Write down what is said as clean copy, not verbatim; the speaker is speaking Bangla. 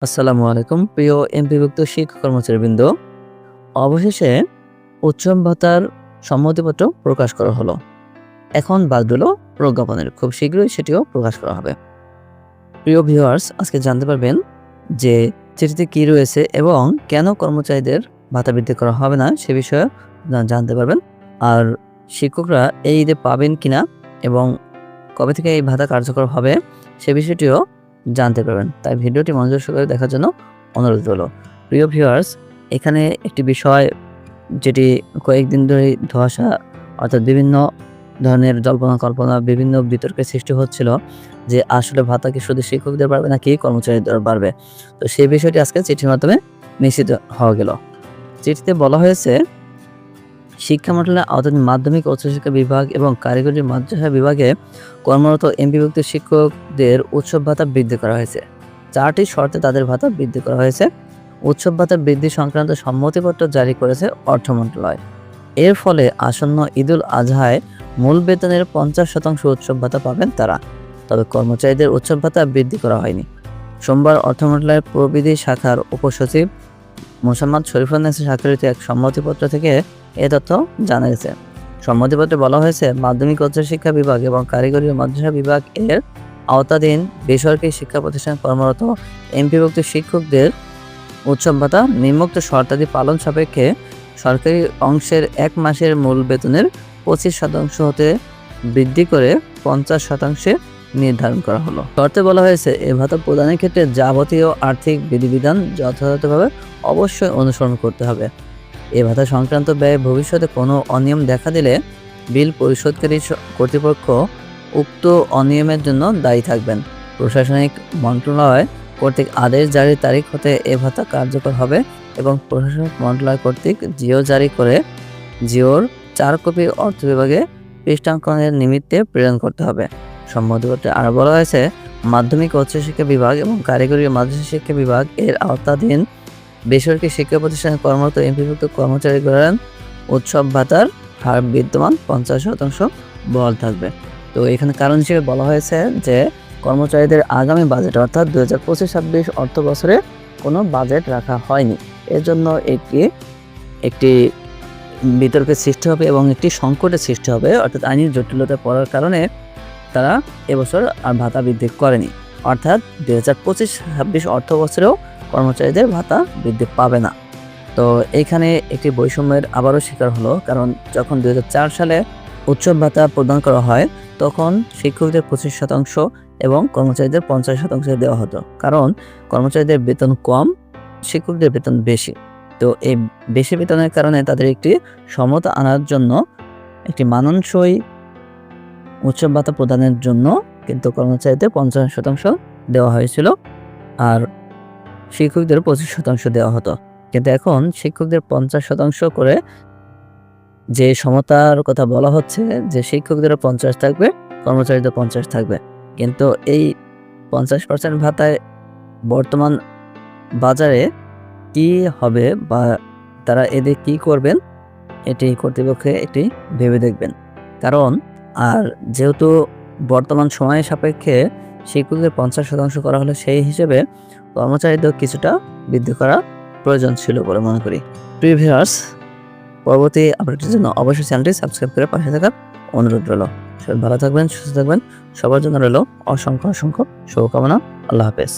আসসালামু আলাইকুম প্রিয় এমপিভুক্ত শিক্ষক কর্মচারীবৃন্দ। অবশেষে উৎসব ভাতার সম্মতিপত্র প্রকাশ করা হলো। এখন বাদ রইল প্রজ্ঞাপনের, খুব শীঘ্রই সেটিও প্রকাশ করা হবে। প্রিয় ভিউয়ার্স, আজকে জানতে পারবেন যে চিঠিতে কি রয়েছে এবং কেন কর্মচারীদের ভাতা বৃদ্ধি করা হবে না সে বিষয়ে জানতে পারবেন। আর শিক্ষকরা এই ঈদে পাবেন কিনা এবং কবে থেকে এই ভাতা কার্যকর হবে সে বিষয়টিও জানতে পারবেন। তাই ভিডিওটি মনোযোগ সহকারে দেখার জন্য অনুরোধ রইল। প্রিয় ভিউয়ার্স, এখানে একটি বিষয় যেটি কয়েকদিন ধরেই ধোঁয়াশা অর্থাৎ বিভিন্ন ধরনের জল্পনা কল্পনা বিভিন্ন বিতর্কের সৃষ্টি হচ্ছিল যে আসলে ভাতা কি শুধু শিক্ষকদের বাড়বে নাকি কর্মচারীদের বাড়বে। তো সেই বিষয়টি আজকে চিঠির মাধ্যমে নিশ্চিত হওয়া গেল। চিঠিতে বলা হয়েছে, শিক্ষা মন্ত্রণালয়ের আওতাধীন মাধ্যমিক ও উচ্চশিক্ষা বিভাগ এবং কারিগরি মাদ্রাসা বিভাগে কর্মরত এমপিভুক্ত শিক্ষকদের উৎসব ভাতা বৃদ্ধি করা হয়েছে। 4টি শর্তে তাদের ভাতা বৃদ্ধি করা হয়েছে। উৎসব ভাতা বৃদ্ধি সংক্রান্ত সম্মতিপত্র জারি করেছে অর্থ মন্ত্রণালয়। এর ফলে আসন্ন ঈদুল আজহায় মূল বেতনের 50% উৎসব ভাতা পাবেন তারা। তবে কর্মচারীদের উৎসব ভাতা বৃদ্ধি করা হয়নি। সোমবার অর্থ মন্ত্রণালয়ের প্রবিধি শাখার উপসচিব মোসাম্মদ শরীফুন্নেছা স্বাক্ষরিত এক সম্মতিপত্র থেকে এ তথ্য জানা গেছে। সম্মতিপত্রে বলা হয়েছে, মাধ্যমিক উচ্চশিক্ষা বিভাগ এবং কারিগরি মাদ্রাসা বিভাগ এর আওতাধীন বেসরকারি শিক্ষা প্রতিষ্ঠানে কর্মরত এমপিভুক্ত শিক্ষকদের উৎসব ভাতা নিম্নোক্ত শর্তাদি পালন সাপেক্ষে সরকারি অংশের 1 মাসের মূল বেতনের 25% হতে বৃদ্ধি করে 50% নির্ধারণ করা হলো। শর্তে বলা হয়েছে, এ ভাতা প্রদানের ক্ষেত্রে যাবতীয় আর্থিক বিধিবিধান যথাযথভাবে অবশ্যই অনুসরণ করতে হবে। এ ভাতা সংক্রান্ত ব্যয়ে ভবিষ্যতে কোনো অনিয়ম দেখা দিলে বিল পরিশোধকারী কর্তৃপক্ষ উক্ত অনিয়মের জন্য দায়ী থাকবেন। প্রশাসনিক মন্ত্রণালয় কর্তৃক আদেশ জারির তারিখ হতে এ ভাতা কার্যকর হবে এবং প্রশাসনিক মন্ত্রণালয় কর্তৃক জিও জারি করে জিওর 4 কপি অর্থ বিভাগে পৃষ্ঠাঙ্কনের নিমিত্তে প্রেরণ করতে হবে। সম্মতিপত্রে আরও বলা হয়েছে, মাধ্যমিক ও উচ্চশিক্ষা বিভাগ এবং কারিগরি মাদ্রাসা শিক্ষা বিভাগ এর আওতাধীন বেসরকারি শিক্ষা প্রতিষ্ঠানে কর্মরত এমপিভুক্ত কর্মচারীগণ উৎসব ভাতার হার বিদ্যমান 50% বহাল থাকবে। তো এখানে কারণ হিসেবে বলা হয়েছে যে কর্মচারীদের আগামী বাজেট অর্থাৎ 2025-26 অর্থ বছরে কোনো বাজেট রাখা হয়নি। এর জন্য একটি বিতর্কের সৃষ্টি হবে এবং একটি সংকটের সৃষ্টি হবে, অর্থাৎ আইনি জটিলতা পড়ার কারণে তারা এবছর আর ভাতা বৃদ্ধি করেনি। অর্থাৎ 2025-26 অর্থ বছরেও কর্মচারীদের ভাতা বৃদ্ধি পাবে না। তো এইখানে একটি বৈষম্যের আবারও শিকার হলো, কারণ যখন 2004 সালে উৎসব ভাতা প্রদান করা হয় তখন শিক্ষকদের 25% এবং কর্মচারীদের 50% দেওয়া হতো, কারণ কর্মচারীদের বেতন কম, শিক্ষকদের বেতন বেশি। তো এই বেশি বেতনের কারণে তাদের একটি সমতা আনার জন্য একটি মানানসই উৎসব ভাতা প্রদানের জন্য কিন্তু কর্মচারীদের 50% দেওয়া হয়েছিল আর শিক্ষকদের 25% দেওয়া হতো। কিন্তু এখন শিক্ষকদের 50% করে যে সমতার কথা বলা হচ্ছে যে শিক্ষকদেরও 50 থাকবে, কর্মচারীদের 50 থাকবে। কিন্তু এই 50% ভাতায় বর্তমান বাজারে কি হবে বা তারা এদের কি করবেন এটি কর্তৃপক্ষে একটি ভেবে দেখবেন। কারণ আর যেহেতু বর্তমান সময়ের সাপেক্ষে শিক্ষকদের 50% করা হলে সেই হিসেবে কর্মচারীদের কিছুটা বৃদ্ধি করা প্রয়োজন ছিল বলে মনে করি। প্রিয় ভিউয়ার্স, পরবর্তী আপডেটের জন্য অবশ্যই চ্যানেলটি সাবস্ক্রাইব করে পাশে থাকার অনুরোধ রইল। সবাই ভালো থাকবেন, সুস্থ থাকবেন। সবার জন্য রইল অসংখ্য শুভকামনা। আল্লাহ হাফেজ।